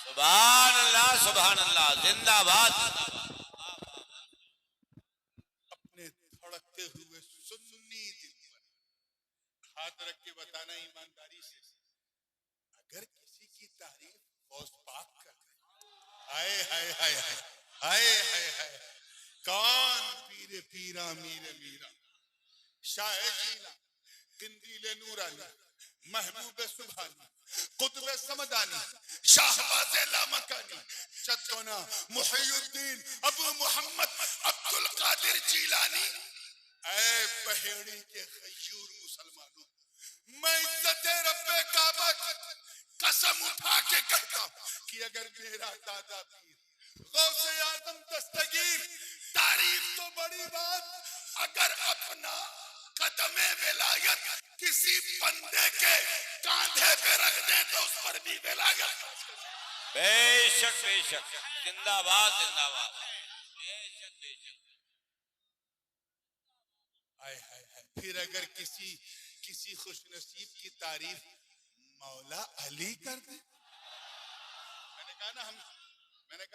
सुभान अल्लाह, जिंदाबाद। अपने धड़कते हुए सुन्नी दिल पर हाथ रख के बताना ईमानदारी से, अगर किसी की तारीफ गौस पाक कर दे, हाय हाय हाय हाय हाय हाय हाय, कौन पीरे पीरा मीरे मीरा, शाह जीला, किंदीले नूरानी, महबूब सुभानी, कुतुब समदानी, शाहबाज़े लामकानी, चत्तोना मुहियुद्दीन अबू मोहम्मद अब्दुल कादिर जीलानी। ऐ बहेड़ी के खयूर मुसलमानों, मैं इज्जत रब्बे काबा की कसम उठा के कहता हूं कि अगर मेरा दादा पीर गौसे आजम दस्तगीर, तारीफ तो बड़ी बात, अगर अपना कदमे विलायत किसी बंदे के कांधे पे रख दे तो उस पर भी विलायत। बेशक बेशक, जिंदाबाद जिंदाबाद, बेशक बेशक। हाय हाय हाय, फिर अगर किसी खुशनसीब की तारीफ मौला अली कर दे, मैंने कहा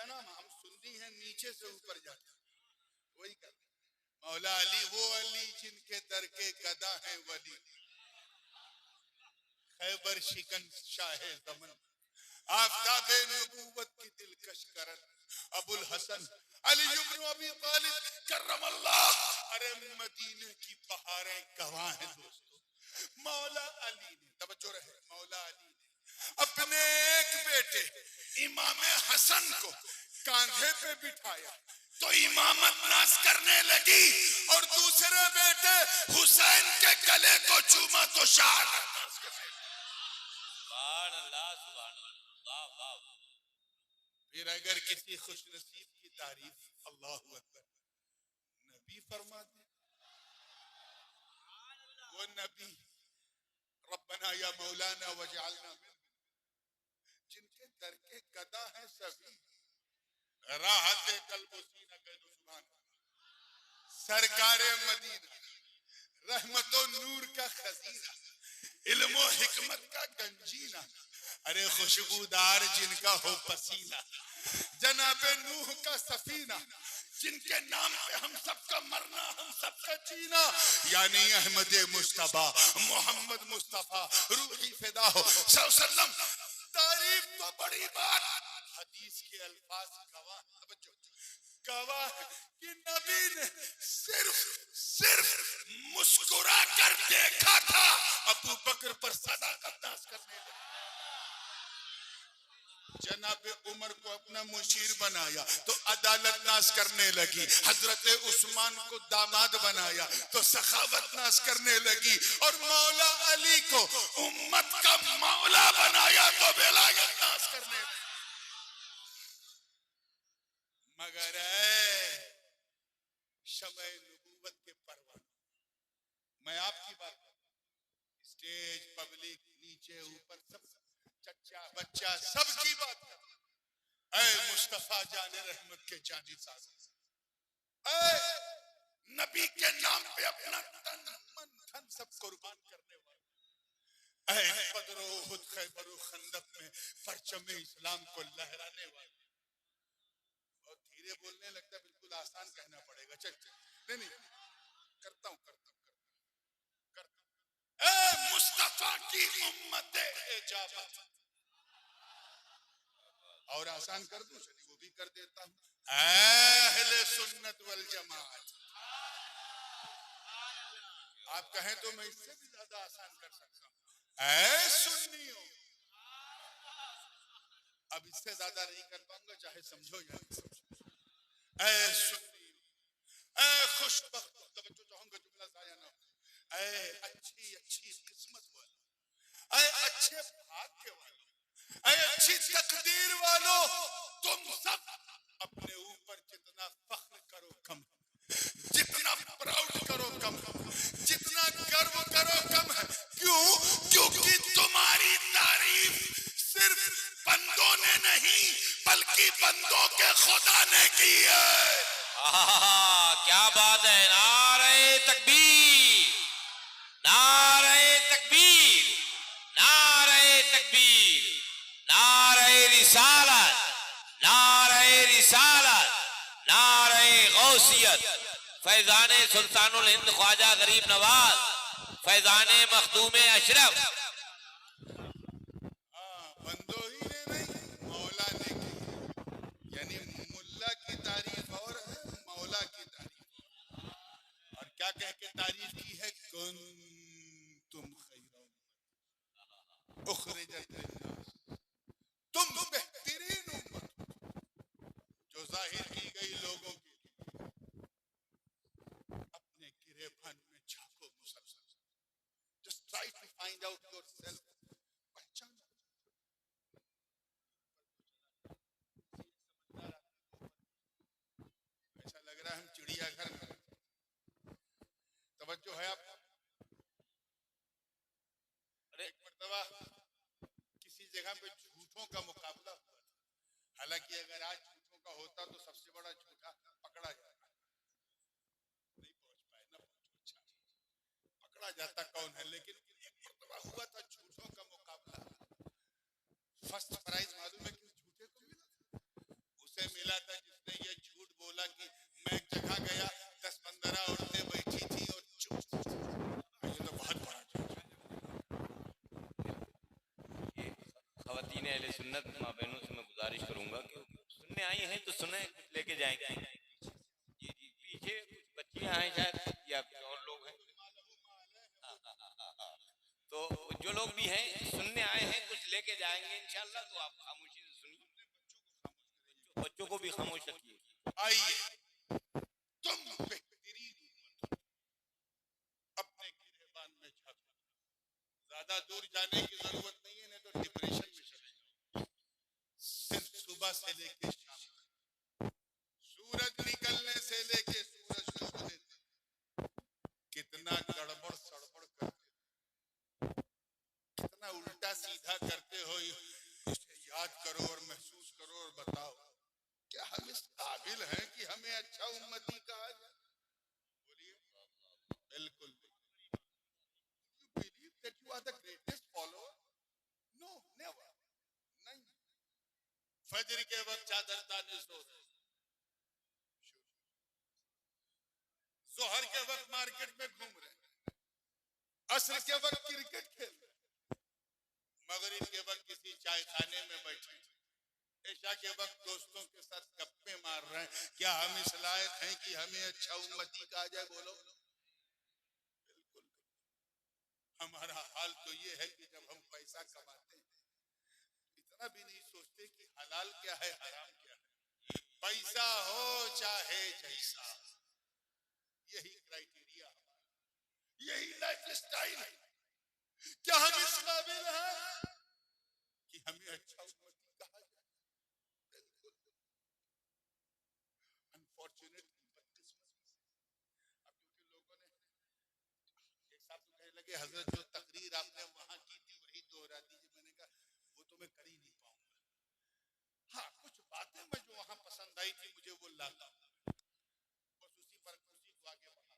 ना हम सुन्नी हैं, नीचे से ऊपर जाते वही कर दे। मौला अली, वो अली जिनके दर के गदा हैं वली, खैबर शिकन शाहे ज़मन, आफ़ताबे नबूवत की दिलकश करन, अबुल हसन अली इब्न अबी तालिब करमल्लाह। अरे मदीने की बहारें गवाह हैं दोस्तों, मौला अली ने, तवज्जो रहे, मौला अली ने अपने एक बेटे इमाम हसन को कांधे पे बिठाया तो इमामत नाज करने लगी, और दूसरे बेटे हुसैन के गले को चूमा तो शहादत। सुभान अल्लाह, सुभान अल्लाह, वाह वाह। फिर अगर किसी खुशनसीब की तारीफ, अल्लाहु अकबर, नबी फरमा दे, वो नबी रब्बना या मौलाना वजअलना मिन, जिनके दर के गदा है सभी, राहत कल्ब सीना कैदो सुभान, सरकारे मदीना, रहमतो नूर का खजीना, इल्मो हिकमत का गंजीना, अरे खुशबूदार जिनका हो पसीना, जनाबे नूह का सफीना, जिनके नाम पे हम सबका मरना हम सबका जीना, यानी अहमद मुस्तफा मोहम्मद मुस्तफा रूही फिदा हो सल्लम। तारीफ तो बड़ी बात, हदीस के अल्फाज गवाह, गवाह कि नबी ने सिर्फ मुस्कुरा कर देखा था, अबू बकर पर सदाकत नाज करने लगे, जनाबे उमर को अपना मुशीर बनाया तो अदालत नाज करने लगी, हजरत उस्मान को दामाद बनाया तो सखावत नाज करने लगी, और मौला अली को उम्मत का मौला बनाया तो विलायत नाज करने लगी। मगर शमए नबूवत के परवान, मैं आपकी बात, स्टेज पब्लिक नीचे ऊपर सब चच्चा बच्चा सबकी बात कर, ऐ मुस्तफा जाने रहमत के जानी साज, ऐ नबी के नाम पे अपना तन मन धन सब कुर्बान करने वाले, ऐ बदर उहुद खैबर खंदक में परचम इस्लाम को लहराने वाले। बहुत धीरे बोलने लगता है, बिल्कुल आसान कहना पड़ेगा, चल नहीं करता हूं ऐ मुस्तफा की उम्मत इजाबत, और आसान कर दूं, चलिए वो भी कर देता हूं, अहले सुन्नत वल जमाअत। आप कहें तो मैं इससे भी ज्यादा आसान कर सकता हूं, ऐ सुन्नियों। अब इससे ज्यादा नहीं कर पाऊंगा, चाहे समझो या नहीं समझो। ऐ सुन्नियों, ऐ खुशबख्त, तवज्जो चाहूंगा जुमला जाया ना हो, ऐ अच्छी किस्मत वालों, ऐ अच्छे भाग्य वालों, ऐ अच्छी तकदीर वालों, तुम सब अपने ऊपर जितना फख्र करो कम, जितना प्राउड करो कम, जितना गर्व करो कम है। क्यों? क्योंकि तुम्हारी तारीफ सिर्फ बंदों ने नहीं बल्कि बंदों के खुदा ने की है। क्या बात है, नारे तकबीर, नारे तकबीर, नारे तकबीर, नारे रिसालत, नारे रिसालत, नारे गौसियत, फैजान सुल्तानुल हिंद ख्वाजा गरीब नवाज, फैजान मखदूम अशरफ। बंदों ही ने नहीं, मौला ने की। यानी मुल्ला की तारीफ और है, मौला की तारीफ। और क्या कह के तारीफ की है? तुम खैरा उखरिजत लिन्नास, तुम बेहतरीन उम्मत जो जाहिर की गई लोगों के लिए। अपने गिरेबान में झांको मुसलसल, just try to find out yourself, पहचानो। ऐसा लग रहा है हम चिड़ियाघर में। तवज्जो है आप? एक मर्तबा किसी जगह पे झूठों का मुकाबला हुआ था। हालांकि अगर आज झूठों का होता तो सबसे बड़ा झूठा पकड़ा जाता, नहीं पहुंच पाए ना, अच्छा पकड़ा जाता कौन है। लेकिन एक मर्तबा हुआ था झूठों का मुकाबला। फर्स्ट प्राइज मालूम है किस झूठे को मिला? उसे मिला था जिसने ये झूठ बोला कि मैं एक जगह गया, 10-15 औरतें बैठी थी और चुप। ये तो बहुत बड़ा झूठ है। खवातीन अहले सुन्नत माँ बहनों से मैं गुजारिश करूंगा कि सुनने आई हैं तो सुने, कुछ लेके जाएंगे। ये पीछे कुछ बच्चियां हैं शायद, या कुछ और लोग हैं। तो जो लोग भी हैं सुनने आए हैं, कुछ लेके जाएंगे इंशाल्लाह। तो आप खामोशी से सुनिए, बच्चों को भी खामोश रखिए। आइए, तुम बेहतरीन अपने गिरेबान में झांको। ज्यादा दूर जाने की जरूरत नहीं है, नहीं तो डिप्रेशन में चले जाओ। सिर्फ सुबह से लेके शाम तक, सूरज निकलने से लेके सूरज डूबने तक कितना गड़बड़ सड़बड़ करते, कितना उल्टा सीधा करते हो, इसे याद करो और महसूस करो और बताओ क्या हम इस काबिल हैं कि हमें अच्छा उम्मती कहा जाए? बोलिए। बिल्कुल। You believe that you are the greatest follower? No, never. नहीं। फजर के वक्त चादर ताने सो रहे, जोहर के वक्त मार्केट में घूम रहे, असर के वक्त क्रिकेट खेल रहे, मगरिब के वक्त किसी चाय खाने में बैठे, ऐशा के वक्त दोस्तों के साथ गप्पे मार रहे हैं। क्या हम इस लायक हैं कि हमें अच्छा उम्मती कहा जाए? बोलो। बिल्कुल। हमारा हाल तो ये है कि जब हम पैसा कमाते हैं इतना भी नहीं सोचते कि हलाल क्या है, हराम क्या है। पैसा हो चाहे जैसा, यही क्राइटेरिया हमारा, यही लाइफ स्टाइल है। क्या हम इस काबिल हैं कि हमें अच्छा उम्मती कहा जाए? बिल्कुल। अनफॉर्चुनेटली, बदकिस्मती से, अब क्योंकि लोगों ने एक साहब तो कहने लगे हजरत जो तकरीर आपने वहां की थी वही दोहरा दीजिए। मैंने कहा वो तो मैं कर ही नहीं पाऊंगा। हाँ, कुछ बातें मैं जो वहां पसंद आई थी मुझे वो लाता हूं, बस उसी पर उसी को आगे बढ़ा।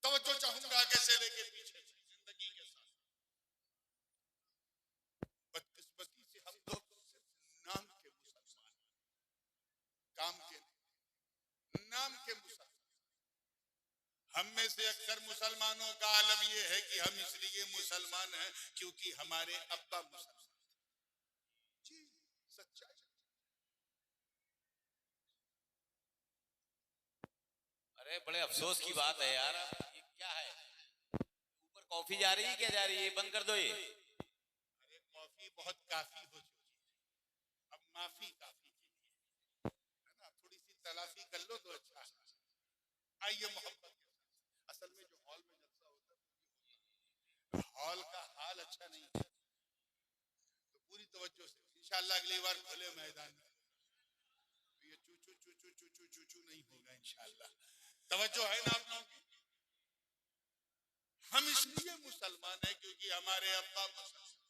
तवज्जो चाहूंगा आगे से लेके पीछे जिंदगी के साथ। बदकिस्मती से हम लोग सिर्फ नाम के मुसलमान, काम के नाम के मुसलमान। हम में से अक्सर मुसलमानों का आलम यह है कि हम इसलिए मुसलमान हैं क्योंकि हमारे अब्बा मुसलमान। जी, सच्चाई। अरे बड़े अफसोस की बात है यार, ये क्या है? ऊपर कॉफी जा रही है, क्या जा रही है? बंद कर दो ये। अरे कॉफी बहुत काफी हो चुकी है, अब माफी काफी कीजिए, है ना? थोड़ी सी तलाफी कर लो तो अच्छा है। आइए मोहब्बत के साथ। असल में जो हॉल में जलसा होता है हॉल का हाल अच्छा नहीं है, तो पूरी तवज्जो से इंशाल्लाह अगली बार खुले मैदान में ये चू चू चू चू चू चू चू चू नहीं होगा इंशाल्लाह। तवज्जो है ना आप लोगों की? हम इसलिए मुसलमान हैं क्योंकि हमारे अब्बा मुसलमान,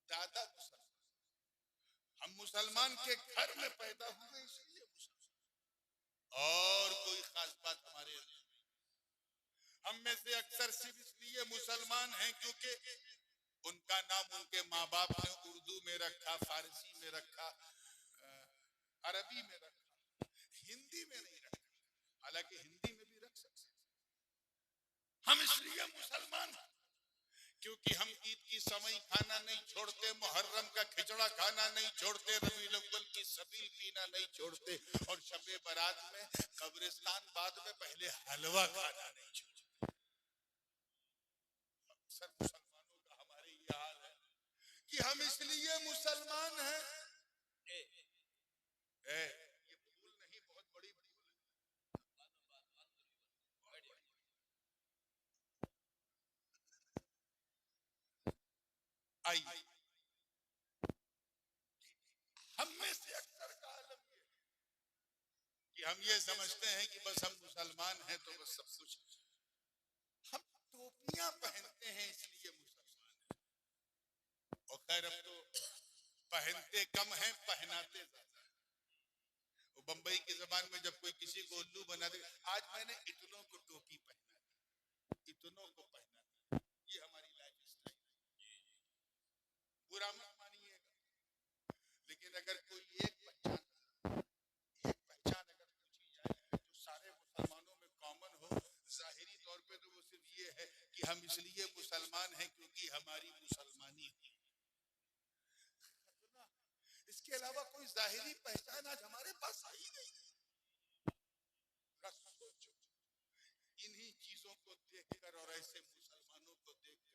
दादा मुसलमान, हम मुसलमान के घर में पैदा हुए इसलिए मुसलमान, और कोई खास बात हमारे अंदर। हम में से अक्सर सिर्फ इसलिए मुसलमान हैं क्योंकि उनका नाम उनके माँ बाप ने उर्दू में रखा, फारसी में रखा, अरबी में रखा, हिंदी में नहीं रखा। हालांकि हिंदी में भी रख सकते। हम इसलिए मुसलमान हैं क्योंकि हम ईद की समय खाना नहीं छोड़ते, मुहर्रम का खिचड़ा खाना नहीं छोड़ते, रबीउल अव्वल की सबील पीना नहीं छोड़ते, और शबे बारात में कब्रिस्तान बाद में पहले हलवा खाना नहीं छोड़ते। अक्सर मुसलमानों का हमारे ये हाल है कि हम इसलिए मुसलमान हैं। ये भूल नहीं, बहुत बड़ी भूल है। आइए, हम में से अक्सर का आलम ये है कि हम ये समझते हैं कि बस हम मुसलमान हैं तो बस सब कुछ। हम टोपियां पहनते हैं इसलिए मुसलमान हैं, और खैर अब तो पहनते कम हैं, पहनाते ज्यादा हैं। वो बंबई की जबान में जब कोई किसी को उल्लू बना दे, आज मैंने इतनों को टोपी पहना दी, इतनों को पहना दी, ये हमारी लाइफ स्टाइल। बुरा मत मानिएगा, लेकिन अगर कोई एक पहचान अगर पूछी जाए जो सारे मुसलमानों में कॉमन हो, जाहिरी तौर पे तो वो सिर्फ ये है कि हम इसलिए मुसलमान हैं क्योंकि हमारी मुसलमानी है। इसके अलावा कोई जाहिरी पहचान आज हमारे पास आई नहीं। सोचो, इन्हीं चीजों को देखकर और ऐसे मुसलमानों को देखकर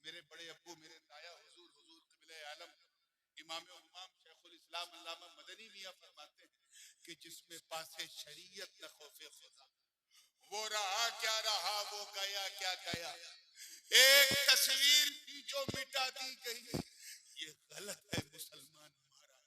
मेरे बड़े अब्बू, मेरे ताया हुजूर क़िबले आलम इमाम उम्माम शेखुल इस्लाम अल्लामा मदनी मियां फरमाते हैं कि जिसमें पासे शरीयत न खौफे खुदा, वो रहा क्या रहा, वो गया क्या गया। एक तस्वीर थी जो मिटा दी गई, ये गलत है मुसलमान हमारा।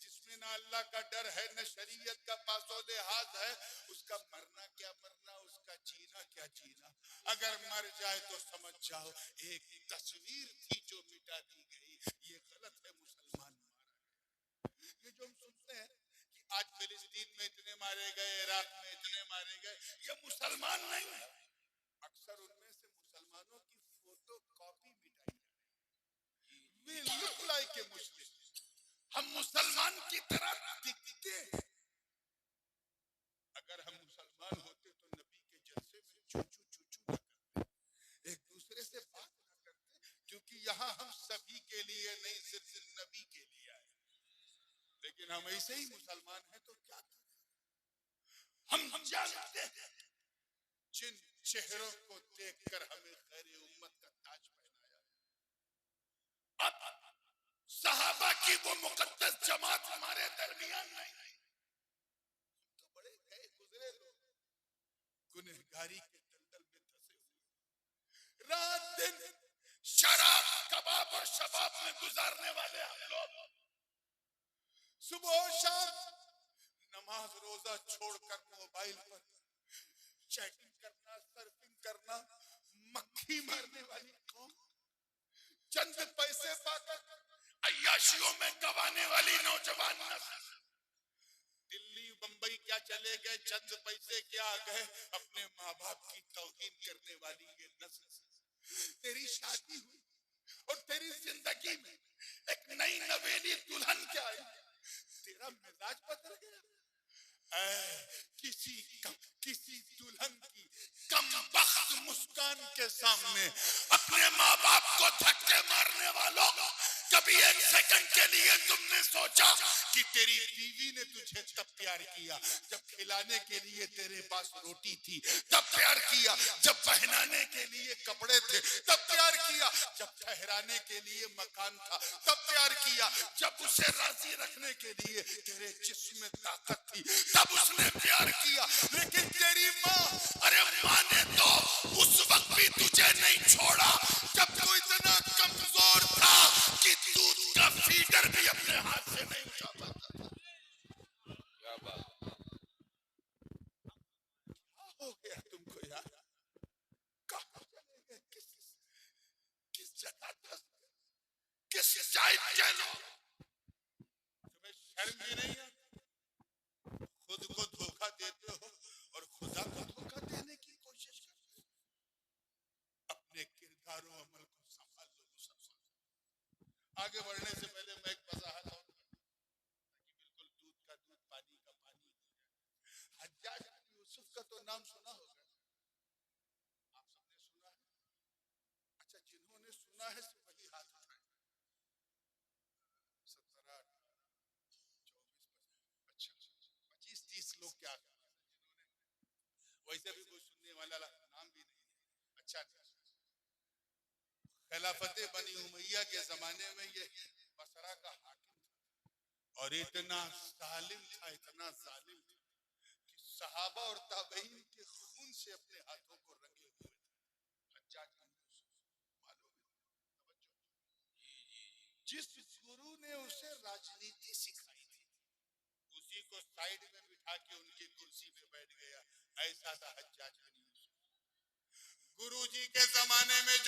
जिसमें ना अल्लाह का डर है, न शरीयत का पासो लिहाज है, उसका मरना क्या मरना, उसका जीना क्या जीना। अगर मर जाए तो समझ जाओ एक तस्वीर थी जो मिटा दी गई, ये गलत है मुसलमान हमारा। ये जो हम सुनते हैं कि आज फिलिस्तीन में इतने मारे गए, इराक में इतने मारे गए, ये मुसलमान नहीं है। अक्सर उनमें से मुसलमानों की फोटो कॉपी मिटाई जाती है। We look like a Muslim, हम मुसलमान की तरह दिखते हैं। अगर हम मुसलमान होते तो नबी के जलसे में चूचू चूचू न करते, एक दूसरे से बात न करते, क्योंकि यहाँ हम सभी के लिए नहीं, सिर्फ नबी के लिए आए। लेकिन हम ऐसे ही मुसलमान हैं तो क्या करें। हम जानते हैं जिन चेहरों को देखकर हमें खैर उम्मत का ताज पहनाया, अब सहाबा की वो मुकद्दस जमात हमारे दरमियान नहीं। तो बड़े गए गुजरे लोग, गुनहगारी के दलदल में धंसे हुए, रात दिन शराब कबाब और शबाब में गुजारने वाले हम लोग, सुबह शाम नमाज रोजा छोड़कर मोबाइल पर चैटिंग करना, सर्फिंग करना, मक्खी मारने वाली कौम, चंद पैसे पाकर अय्याशियों में गवाने वाली नौजवान नस्ल, दिल्ली बंबई क्या चले गए, चंद पैसे क्या आ गए, अपने माँ बाप की तौहीन करने वाली ये नस्ल। तेरी शादी हुई और तेरी जिंदगी में एक नई नवेली दुल्हन क्या आई, तेरा मिजाज बदल गया। किसी दुल्हन की कमबख्त मुस्कान के सामने अपने माँ बाप को धक्के मारने वालों, कभी एक सेकंड के लिए तुमने सोचा कि तेरी बीवी ने तुझे तब प्यार किया जब खिलाने के लिए तेरे पास रोटी थी, तब प्यार किया जब पहनाने के लिए कपड़े थे, तब प्यार किया जब ठहराने के लिए मकान था, तब प्यार किया जब उसे राजी रखने के लिए तेरे जिस्म में ताकत थी, तब उसने प्यार किया। लेकिन तेरी माँ, अरे माँ ने तो उस वक्त भी तुझे नहीं छोड़ा जब तू इतना कमजोर था कि दूध का फीडर भी अपने हाथ से नहीं उठा पाता। क्या बात, क्या हो गया तुमको यार, कहाँ चले गए, किस जगह था, किस जाइत के लोग, तुम्हें शर्म भी नहीं आती, खुद को धोखा देते हो और खुदा को धोखा देने की कोशिश करते हो। अपने किरदार और अमल को संभाल लो मुसलमान, आगे बढ़ने से पहले मैं एक वजाहत और ताकि बिल्कुल दूध का दूध पानी का पानी हो जाए। हज्जाज बिन यूसुफ का तो नाम सुना होगा, आप सबने सुना है? अच्छा, जिन्होंने सुना है सो वही हाथ उठाए। 17, 24, अच्छा 25-30 लोग क्या जिन्होंने, वैसे भी कोई सुनने वाला नाम भी नहीं है। अच्छा, खिलाफत बनी उमैया के जमाने में ये बसरा का हाकिम था और इतना जालिम था, इतना जालिम था कि सहाबा और ताबईन के खून से अपने हाथों को रंगे हुए थे। हज्जाज बिन यूसुफ, मालूम है? तवज्जो, जिस गुरु ने उसे राजनीति सिखाई थी उसी को साइड में बिठा के उनकी कुर्सी पे बैठ गया। ऐसा था हज्जाज बिन यूसुफ। गुरु जी के जमाने में